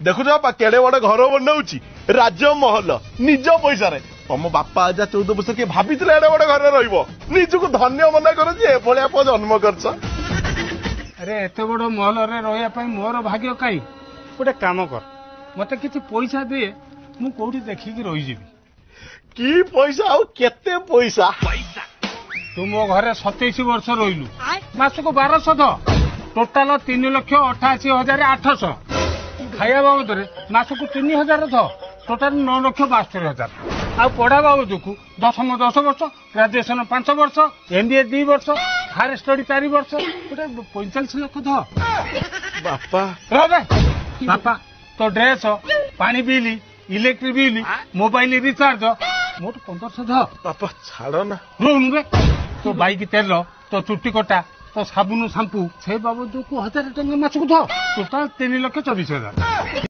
देखुच बापा केड़े बड़े घर बनाऊची राजमहल निज पैसा तुम बापा आज 14 वर्ष किए भाभी एड़े बड़े घर रजक धन्य मना कर जन्म कर। अरे एत बड़ महल रही मोर भाग्य कहीं गोटे काम कर मत कि पैसा दे मु कौटी देखिकी रही कि पैसा आउ केते पैसा तू मो घरे 27 वर्ष रहिलु मासको 1200 द टोटाल 3,88,800 खाया बाबद मासको 3,000 द टोटाल 9,72,000 आ पढ़ा बाबद को दशम 10 वर्ष ग्रेजुएशन 5 वर्ष MBA 2 वर्ष हायर स्टडी 4 वर्ष गोटे 45 लाख द बापा बापा तो ड्रेस पानी bill electric bill mobile recharge मोट 1500 द बापा छाड़ ना रोनु तो बाइक तेल तो चुट्टी कटा तो साबुन शाम्पू से बाबद को 1000 टंका मासको द टोटाल 3,24,000।